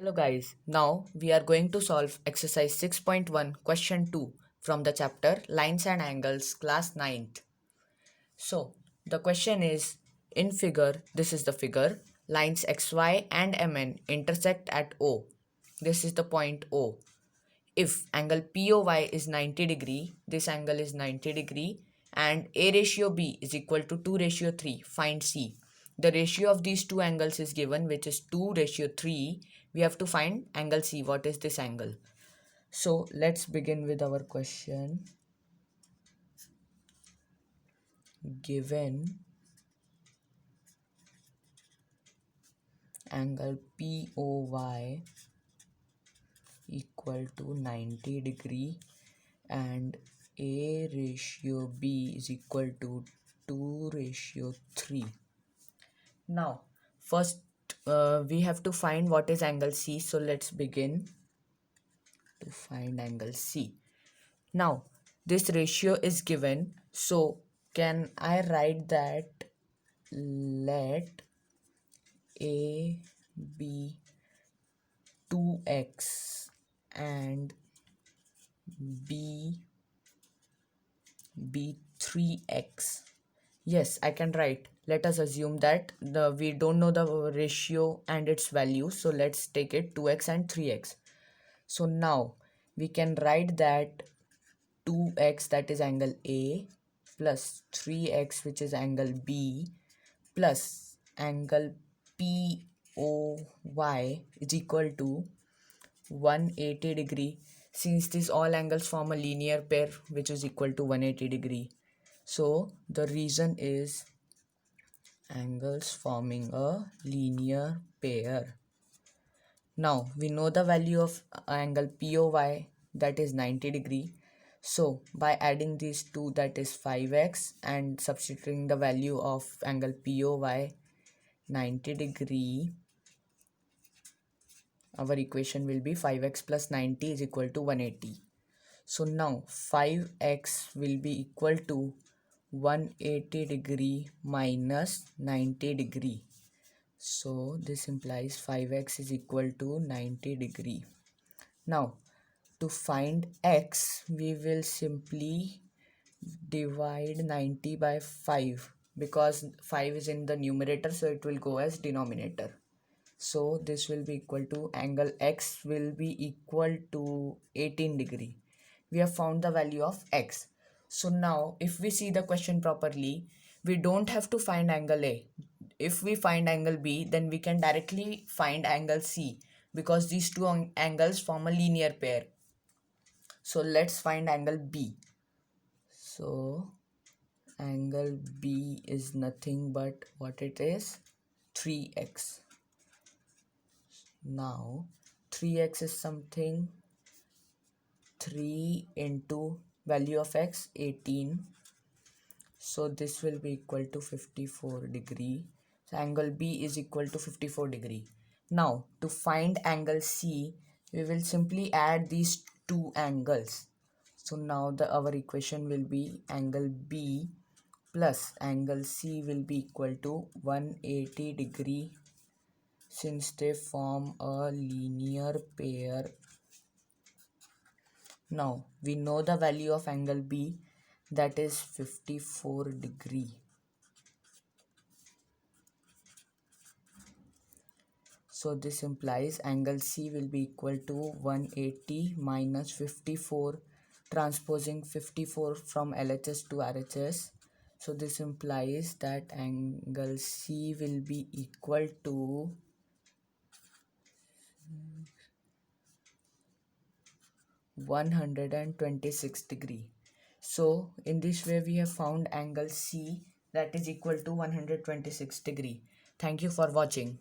Hello guys, now we are going to solve exercise 6.1 question 2 from the chapter Lines and Angles class 9th. So the question is, in figure, this is the figure, lines XY and MN intersect at O. This is the point O. If angle POY is 90 degree, this angle is 90 degree and A ratio B is equal to 2 ratio 3, find C. The ratio of these two angles is given, which is 2 ratio 3. We have to find angle C. What is this angle? So let's begin with our question. Given angle POY equal to 90 degree and A ratio B is equal to 2 ratio 3. Now first we have to find what is angle C. So let's begin to find angle C. Now this ratio is given, so can I write that let A be 2x and B be 3x? Yes, I can write. Let us assume that we don't know the ratio and its value, so let's take it 2x and 3x. So now we can write that 2x, that is angle A, plus 3x, which is angle B, plus angle POY is equal to 180 degree. Since these all angles form a linear pair which is equal to 180 degree, so the reason is angles forming a linear pair. Now we know the value of angle POY, that is 90 degree. So by adding these two, that is 5x, and substituting the value of angle POY 90 degree, our equation will be 5x plus 90 is equal to 180. So now 5x will be equal to 180 degree minus 90 degree. So this implies 5x is equal to 90 degree. Now to find x, we will simply divide 90 by 5 because 5 is in the numerator, so it will go as denominator. So this will be equal to angle x will be equal to 18 degree. We have found the value of x. So now if we see the question properly, we don't have to find angle A. If we find angle B, then we can directly find angle C because these two angles form a linear pair. So let's find angle B. So angle B is nothing but what it is, 3x. Now 3x is something, 3 into value of x 18, so this will be equal to 54 degree. So angle B is equal to 54 degree. Now to find angle C, we will simply add these two angles. So now our equation will be angle B plus angle C will be equal to 180 degree, since they form a linear pair. Now we know the value of angle B, that is 54 degree. So this implies angle C will be equal to 180 minus 54, transposing 54 from LHS to RHS. So this implies that angle C will be equal to 126 degree. So in this way we have found angle C, that is equal to 126 degree. Thank you for watching.